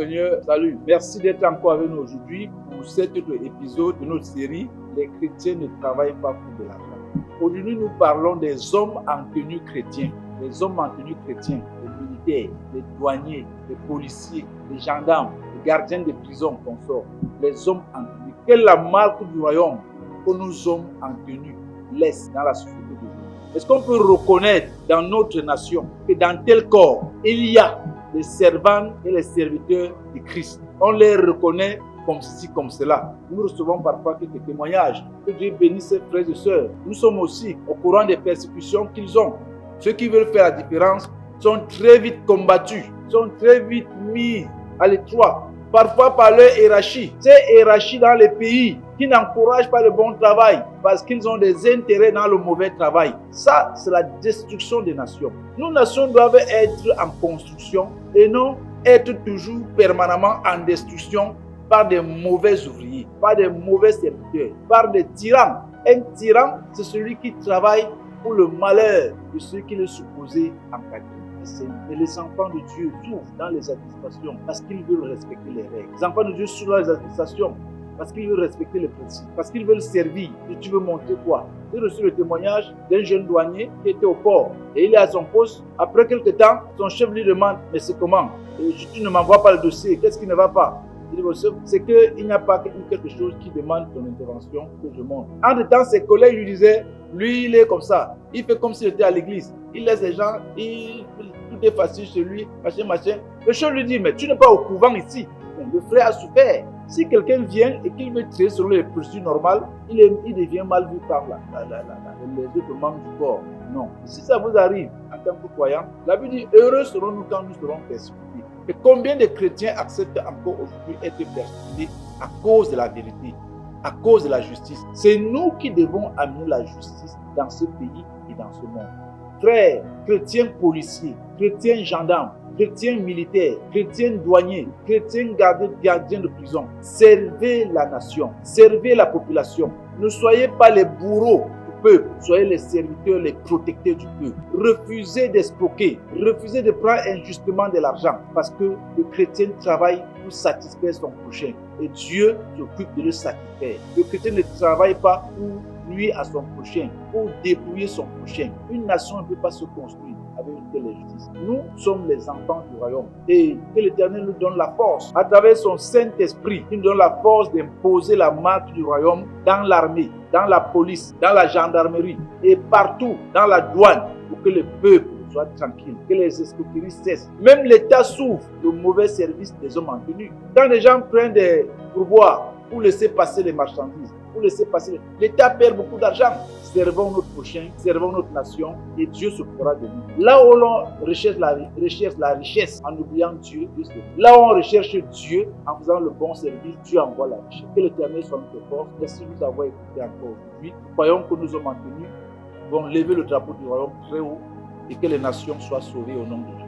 Seigneur, salut. Merci d'être encore avec nous aujourd'hui pour cet autre épisode de notre série « Les chrétiens ne travaillent pas pour de l'argent ». Aujourd'hui, nous parlons des hommes en tenue chrétienne. Les hommes en tenue chrétienne, les militaires, les douaniers, les policiers, les gendarmes, les gardiens de prison, consorts, les hommes en tenue. Quelle est la marque du royaume que nos hommes en tenue laissent dans la société d'aujourd'hui? Est-ce qu'on peut reconnaître dans notre nation que dans tel corps, il y a les servants et les serviteurs de Christ? On les reconnaît comme ceci, comme cela. Nous recevons parfois quelques témoignages. Que Dieu bénisse ses frères et sœurs. Nous sommes aussi au courant des persécutions qu'ils ont. Ceux qui veulent faire la différence sont très vite combattus, sont très vite mis à l'étroit, parfois par leur hiérarchie. Ces hiérarchies dans les pays qui n'encouragent pas le bon travail parce qu'ils ont des intérêts dans le mauvais travail. Ça, c'est la destruction des nations. Nos nations doivent être en construction et non être toujours permanemment en destruction par des mauvais ouvriers, par des mauvais serviteurs, par des tyrans. Un tyran, c'est celui qui travaille pour le malheur de ceux qui le supposaient en captivité. Et les enfants de Dieu souffrent dans les administrations parce qu'ils veulent respecter les règles. Les enfants de Dieu souffrent dans les administrations parce qu'ils veulent respecter les principes, parce qu'ils veulent servir. Et tu veux montrer quoi? J'ai reçu le témoignage d'un jeune douanier qui était au port et il est à son poste. Après quelques temps, son chef lui demande « Mais c'est comment? Tu ne m'envoies pas le dossier, qu'est-ce qui ne va pas ?» Il dit, c'est qu'il n'y a pas quelque chose qui demande ton intervention que je montre. Entre-temps, ses collègues lui disaient, lui, il est comme ça. Il fait comme s'il était à l'église. Il laisse les gens, tout est facile chez lui, machin. Le chef lui dit, mais tu n'es pas au couvent ici. Mais le frère a souffert. Si quelqu'un vient et qu'il veut tirer selon les procédures normales, il devient mal vu par les autres membres du corps. Non. Si ça vous arrive en tant que croyant, la Bible dit, heureux serons-nous quand nous serons persécutés. Et combien de chrétiens acceptent encore aujourd'hui être persécutés à cause de la vérité, à cause de la justice? C'est nous qui devons amener la justice dans ce pays et dans ce monde. Frères, chrétiens policiers, chrétiens gendarmes, chrétiens militaires, chrétiens douaniers, chrétiens gardiens de prison, servez la nation, servez la population. Ne soyez pas les bourreaux du peuple, soyez les serviteurs, les protecteurs du peuple. Refusez d'escroquer, refusez de prendre injustement de l'argent parce que le chrétien travaille pour satisfaire son prochain et Dieu s'occupe de le satisfaire. Le chrétien ne travaille pas pour nuire à son prochain, pour dépouiller son prochain. Une nation ne peut pas se construire avec une telle injustice. Nous sommes les enfants du royaume et que l'Éternel nous donne la force à travers son Saint-Esprit. Il nous donne la force d'imposer la marque du royaume dans l'armée, dans la police, dans la gendarmerie et partout dans la douane pour que le peuple soit tranquille, que les escroqueries cessent. Même l'État souffre de mauvais services des hommes en tenue. Quand les gens prennent des pourboires pour laisser passer les marchandises, pour laisser passer, l'État perd beaucoup d'argent. Servons notre prochain, servons notre nation et Dieu se fera de nous. Là où l'on recherche la richesse en oubliant Dieu, Dieu se fait. Là où on recherche Dieu en faisant le bon service, Dieu envoie la richesse. Que l'Éternel soit notre force. Merci de nous avoir écoutés encore aujourd'hui. Croyons que nous sommes en tenue, vont lever le drapeau du royaume très haut et que les nations soient sauvées au nom de Dieu.